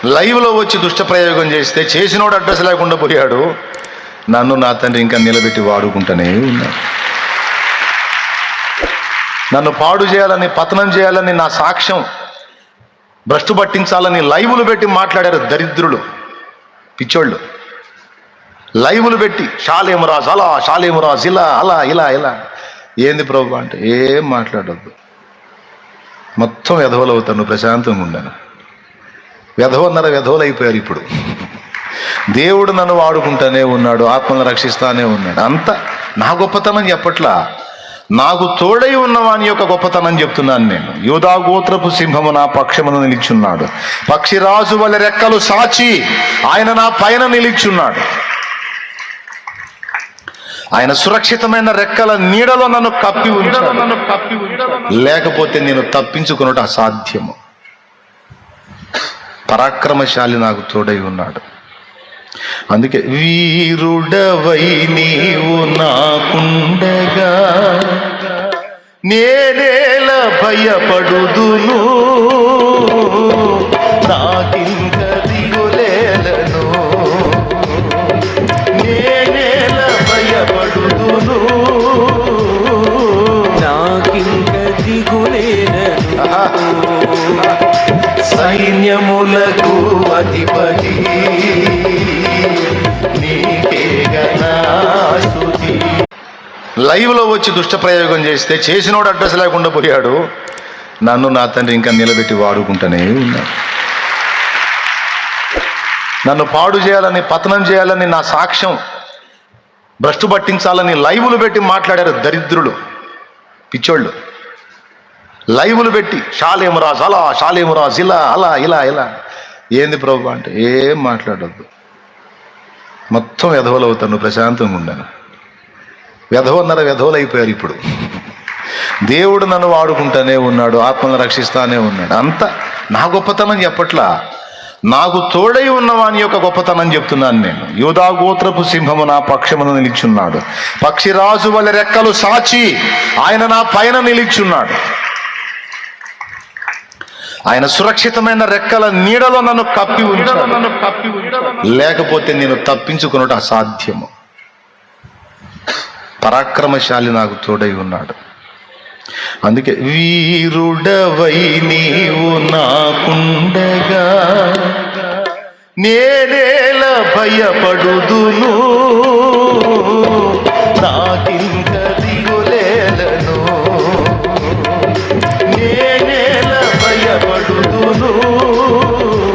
లైవ్లో వచ్చి దుష్ట ప్రయోగం చేస్తే చేసినోడు అడ్రస్ లేకుండా పోయాడు. నన్ను నా తండ్రి ఇంకా నిలబెట్టి వాడుకుంటూనే ఉన్నాడు. నన్ను పాడు చేయాలని, పతనం చేయాలని, నా సాక్ష్యం భ్రష్టు పట్టించాలని లైవ్లు పెట్టి మాట్లాడారు దరిద్రులు, పిచ్చోళ్ళు. లైవ్లు పెట్టి షాలేము రాజు అలా, షాలేము రాజు ఇలా, అలా ఇలా ఇలా. ఏంది ప్రభు అంటే ఏం మాట్లాడొద్దు, మొత్తం వెధవలు అవుతాను, ప్రశాంతంగా ఉండాను. వెధవన్నర వెధవలు అయిపోయారు ఇప్పుడు. దేవుడు నన్ను వాడుకుంటానే ఉన్నాడు, ఆత్మను రక్షిస్తానే ఉన్నాడు. అంత నా గొప్పతనం చెప్పట్లా, నాకు తోడై ఉన్నవాని యొక్క గొప్పతనం చెప్తున్నాను నేను. యూదా గోత్రపు సింహము నా పక్షమును నిలిచున్నాడు, పక్షిరాజు వలె రెక్కలు సాచి ఆయన నా పైన నిలిచున్నాడు. ఆయన సురక్షితమైన రెక్కల నీడలో నన్ను కప్పి ఉంచాడు, లేకపోతే నేను తప్పించుకున్నట అసాధ్యము. పరాక్రమశాలి నాకు తోడై ఉన్నాడు. అందుకే వీరుడవై నీవు నాకుండగా నేనేల భయపడుదును, నాకింక దిగులేలను. నేనేల భయపడుదును, నాకింక దిగులేలను. సైన్యములకు అధిపతి నీకే ఘనస్తుతి. లైవ్లో వచ్చి దుష్ట ప్రయోగం చేస్తే చేసినోడు అడ్రస్ లేకుండా పోయాడు. నన్ను నా తండ్రి ఇంకా నిలబెట్టి వాడుకుంటూనే ఉన్నాడు. నన్ను పాడు చేయాలని, పతనం చేయాలని, నా సాక్ష్యం భ్రష్టు పట్టించాలని లైవ్లు పెట్టి మాట్లాడారు దరిద్రులు, పిచ్చోళ్ళు. లైవ్లు పెట్టి షాలేము రాజు అలా, షాలేము రాజు ఇలా, అలా ఇలా ఇలా. ఏంది ప్రభు అంటే ఏం మాట్లాడొద్దు, మొత్తం వెధవలు అవుతాను, ప్రశాంతంగా ఉండాను. వెధవన్నర వెధవలు అయిపోయారు ఇప్పుడు. దేవుడు నన్ను వాడుకుంటానే ఉన్నాడు, ఆత్మను రక్షిస్తానే ఉన్నాడు. అంత నా గొప్పతనం చెప్పట్లా, నాకు తోడై ఉన్నవాని యొక్క గొప్పతనం చెప్తున్నాను నేను. యూదా గోత్రపు సింహము నా పక్షమును నిలిచున్నాడు, పక్షిరాజు వలె రెక్కలు సాచి ఆయన నా పైన నిలిచున్నాడు. ఆయన సురక్షితమైన రెక్కల నీడలో నన్ను కప్పి ఉంచాడు, లేకపోతే నేను తప్పించుకున్నట అసాధ్యము. పరాక్రమశాలి నాకు తోడై ఉన్నాడు. అందుకే వీరుడవై నీవు నాకుండగా నేనేల భయపడుదును,